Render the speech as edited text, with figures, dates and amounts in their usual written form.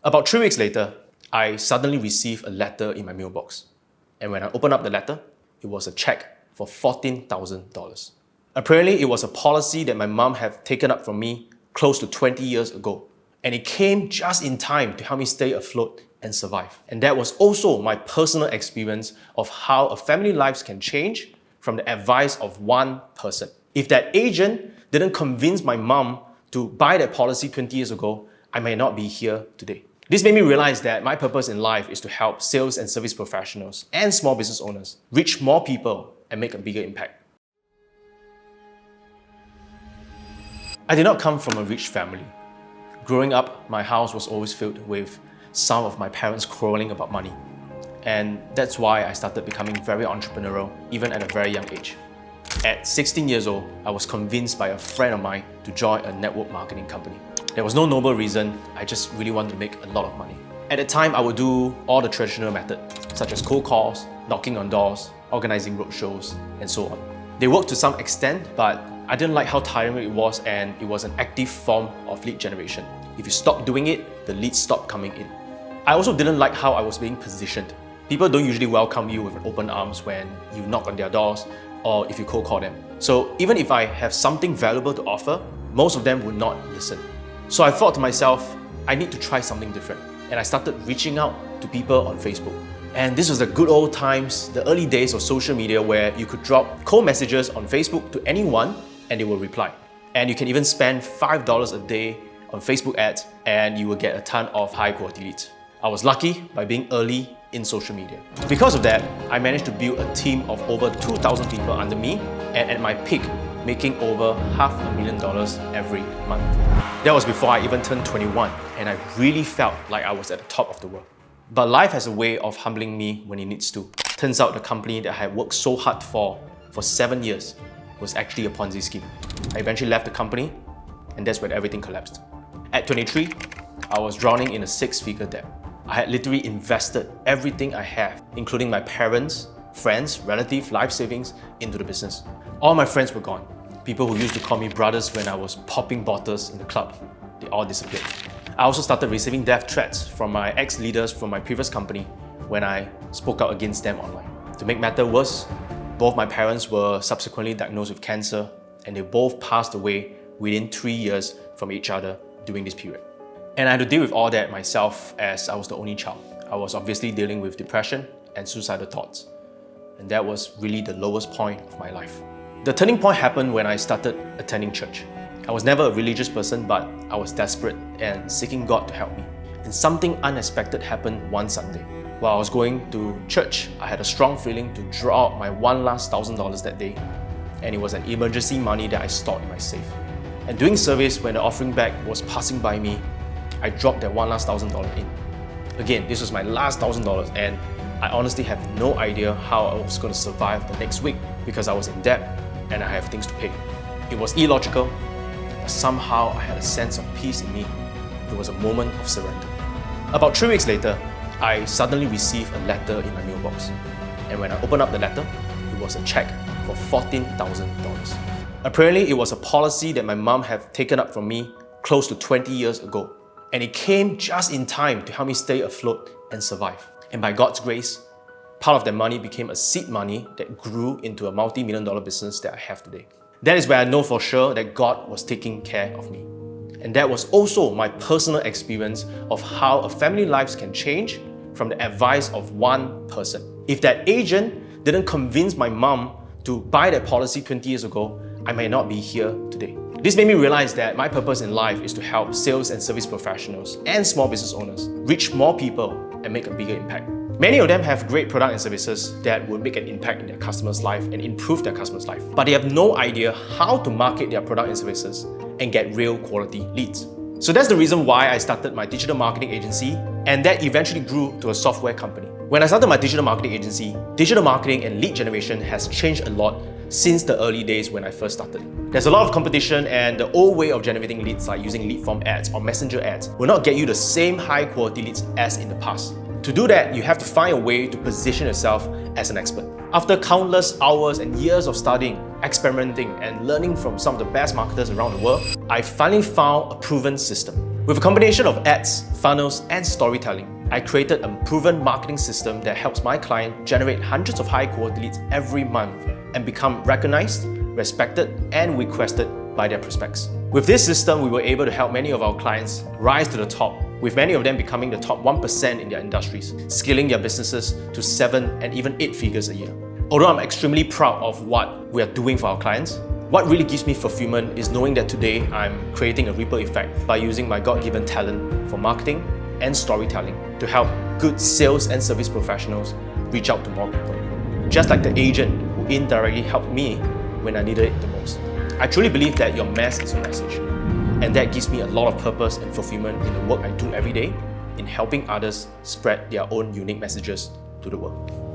About 3 weeks later, I suddenly received a letter in my mailbox. And when I opened up the letter, it was a check for $14,000. Apparently, it was a policy that my mom had taken up from me close to 20 years ago. And it came just in time to help me stay afloat and survive. And that was also my personal experience of how a family lives can change from the advice of one person. If that agent didn't convince my mom to buy that policy 20 years ago, I may not be here today. This made me realize that my purpose in life is to help sales and service professionals and small business owners reach more people and make a bigger impact. I did not come from a rich family. Growing up, my house was always filled with some of my parents quarreling about money. And that's why I started becoming very entrepreneurial, even at a very young age. At 16 years old, I was convinced by a friend of mine to join a network marketing company. There was no noble reason, I just really wanted to make a lot of money. At the time, I would do all the traditional methods, such as cold calls, knocking on doors, organizing roadshows, and so on. They worked to some extent, but I didn't like how tiring it was, and it was an active form of lead generation. If you stop doing it, the leads stop coming in. I also didn't like how I was being positioned. People don't usually welcome you with open arms when you knock on their doors or if you cold call them. So even if I have something valuable to offer, most of them would not listen. So I thought to myself, I need to try something different. And I started reaching out to people on Facebook. And this was the good old times, the early days of social media, where you could drop cold messages on Facebook to anyone and they will reply. And you can even spend $5 a day on Facebook ads and you will get a ton of high quality leads. I was lucky by being early in social media. Because of that, I managed to build a team of over 2,000 people under me, and at my peak, making over $500,000 every month. That was before I even turned 21, and I really felt like I was at the top of the world. But life has a way of humbling me when it needs to. Turns out the company that I had worked so hard for 7 years was actually a Ponzi scheme. I eventually left the company, and that's when everything collapsed. At 23, I was drowning in a 6-figure debt. I had literally invested everything I have, including my parents, friends, relatives, life savings, into the business. All my friends were gone. People who used to call me brothers when I was popping bottles in the club, they all disappeared. I also started receiving death threats from my ex-leaders from my previous company when I spoke out against them online. To make matters worse, both my parents were subsequently diagnosed with cancer, and they both passed away within 3 years from each other during this period. And I had to deal with all that myself as I was the only child. I was obviously dealing with depression and suicidal thoughts. And that was really the lowest point of my life. The turning point happened when I started attending church. I was never a religious person, but I was desperate and seeking God to help me. And something unexpected happened one Sunday. While I was going to church, I had a strong feeling to draw out my one last $1,000 that day. And it was an emergency money that I stored in my safe. And doing service when the offering bag was passing by me, I dropped that one last $1,000 in. Again, this was my last $1,000, and I honestly have no idea how I was going to survive the next week because I was in debt and I have things to pay. It was illogical, but somehow I had a sense of peace in me. It was a moment of surrender. About 3 weeks later, I suddenly received a letter in my mailbox. And when I opened up the letter, it was a check for $14,000. Apparently, it was a policy that my mom had taken up from me close to 20 years ago. And it came just in time to help me stay afloat and survive. And by God's grace, part of that money became a seed money that grew into a multi-million-dollar business that I have today. That is where I know for sure that God was taking care of me. And that was also my personal experience of how a family lives can change from the advice of one person. If that agent didn't convince my mom to buy that policy 20 years ago, I may not be here today. This made me realize that my purpose in life is to help sales and service professionals and small business owners reach more people and make a bigger impact. Many of them have great products and services that will make an impact in their customers' life and improve their customers' life, but they have no idea how to market their product and services and get real quality leads. So that's the reason why I started my digital marketing agency, and that eventually grew to a software company. When I started my digital marketing agency, digital marketing and lead generation has changed a lot since the early days when I first started. There's a lot of competition, and the old way of generating leads, like using lead form ads or messenger ads, will not get you the same high quality leads as in the past. To do that, you have to find a way to position yourself as an expert. After countless hours and years of studying, experimenting, and learning from some of the best marketers around the world, I finally found a proven system. With a combination of ads, funnels, and storytelling, I created a proven marketing system that helps my client generate hundreds of high-quality leads every month and become recognized, respected, and requested by their prospects. With this system, we were able to help many of our clients rise to the top, with many of them becoming the top 1% in their industries, scaling their businesses to 7 and even 8 figures a year. Although I'm extremely proud of what we are doing for our clients, what really gives me fulfillment is knowing that today I'm creating a ripple effect by using my God-given talent for marketing and storytelling to help good sales and service professionals reach out to more people. Just like the agent who indirectly helped me when I needed it the most. I truly believe that your mess is your message. And that gives me a lot of purpose and fulfillment in the work I do every day in helping others spread their own unique messages to the world.